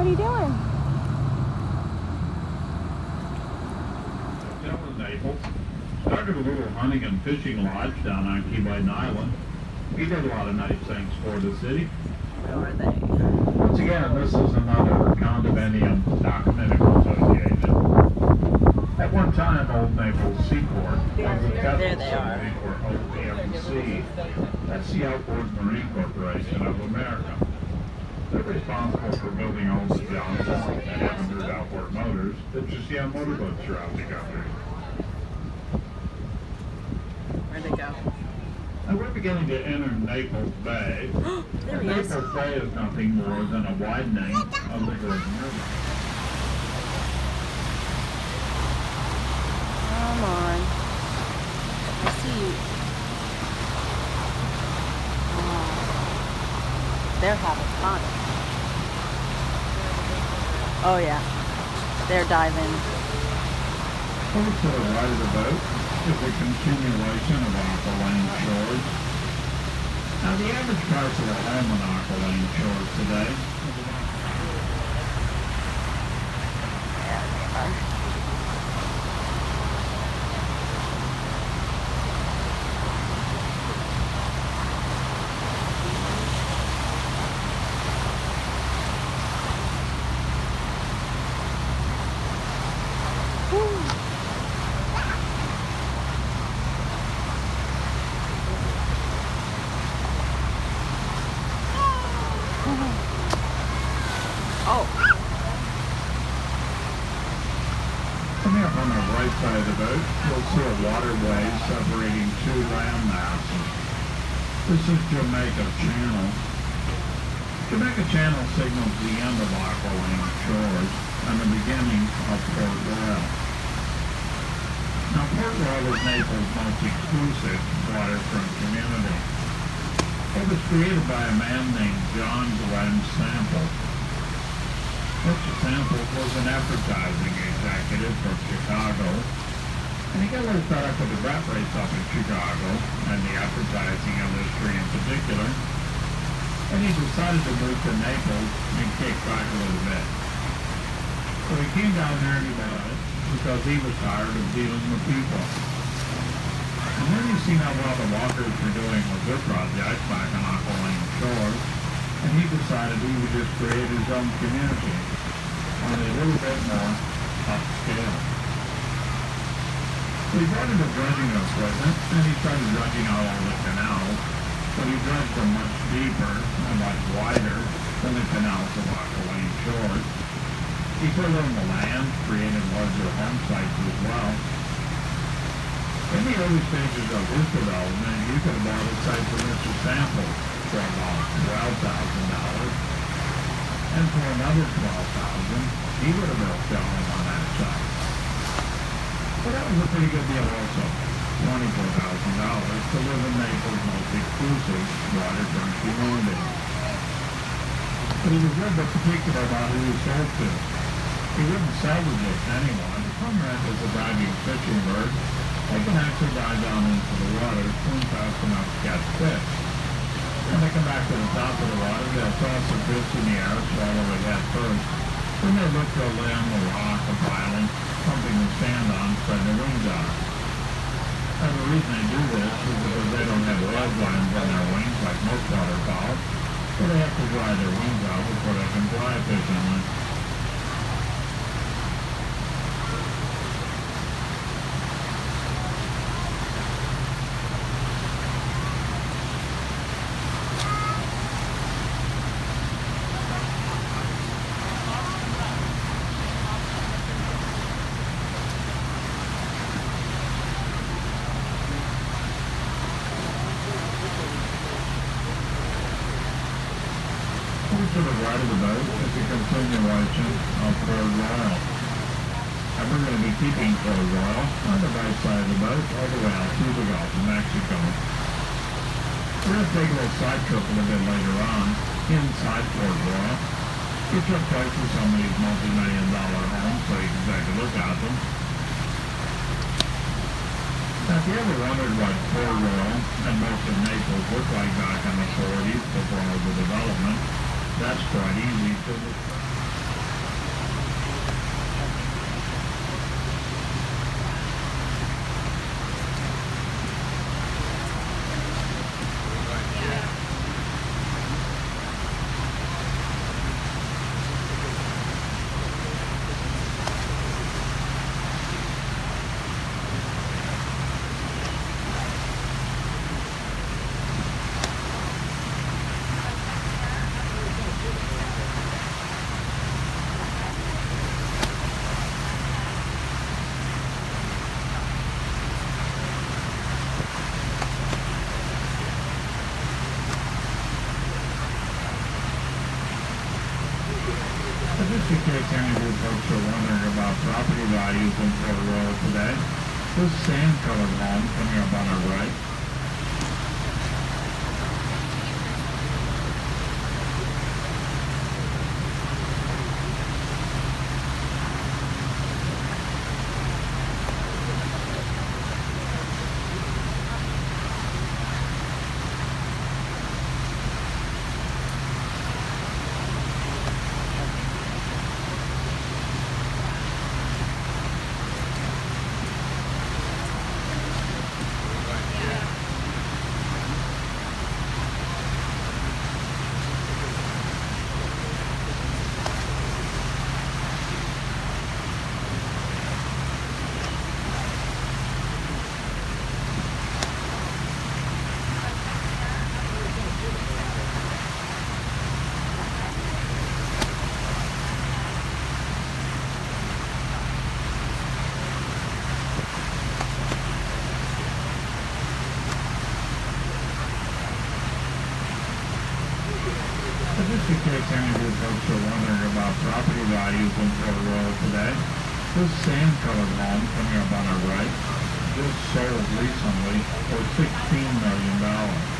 you doing? Down in Naples. Started a little hunting and fishing lodge down on Key Biden Island. He did a lot of nice things for the city. Where are they? Once again, this is another condominium documented association. At one time, Old Naples Seaport was a test facility for OPMC. That's the Outboard Marine Corporation of America. They're responsible for building all the Johnsons and 100 outboard motors that you see on motorboats throughout the country. Where'd they go? Now we're beginning to enter Naples Bay. There he is. Naples Bay is nothing more than a widening of the Jordan River. Come on. I see you. They're having fun. Oh yeah. They're diving. Over to the right of the boat is a continuation of Aqualane Shores. Now the average price of a home on Aqualane Shores today is about There they are. Oh. Coming up on the right side of the boat, you'll see a waterway separating two land masses. This is Jamaica Channel. Jamaica Channel signals the end of Aqualane Shores and the beginning of Port Royal. Now Port Royal is Naples' most exclusive waterfront community. It was created by a man named John Glenn Sample. Mr. Sample was an advertising executive from Chicago, and he got a little fed up with the rat race up in Chicago, and the advertising industry in particular, and he decided to move to Naples and kick back a little bit. So he came down here and he bought it because he was tired of dealing with people. And then you see how well the Walkers were doing with their project back on Aqualane Shores, and he decided he would just create his own community, only a little bit more upscale. So he brought in a dredging equipment, and he started dredging out all the canals, but he dredged them much deeper and much wider than the canals of Aqualane Shores. He put in the land, created larger home sites as well. In the early stages of his development, you could have bought a site from Mr. Sample for about $12,000, and for another $12,000, he would have built a home on that site. But that was a pretty good deal also, $24,000 to live in Naples' most exclusive waterfront community. But he was a bit particular about who he sold to. He wouldn't salvage it to anyone. Some rent is a diving fishing bird. They can actually dive down into the water, swim fast enough to catch fish. When they come back to the top of the water, they'll toss the fish in the air, swallow it head first. Then they'll look for a limb, a rock, a pile, something to stand on, spread their wings out. And the reason they do this is because they don't have oil glands on their wings like most waterfowl, so they have to dry their wings out before they can fly efficiently. To the right of the boat is a continuation of Port Royal. And we're going to be keeping Port Royal on the right side of the boat all the way out through the Gulf of Mexico. We're going to take a little side trip a little bit later on inside Port Royal. We took place with some of these multi-million-dollar homes so you can take a look at them. Now, if you ever wondered what Port Royal and most of Naples looked like back in the 40s before all the development, that's quite easy to just in case any of you folks are wondering about property values in Port Royal today, this sand-colored home coming up on our right, just in case any of you folks are wondering about property values in Port Royal today, this sand-colored home coming up on our right just sold recently for $16 million.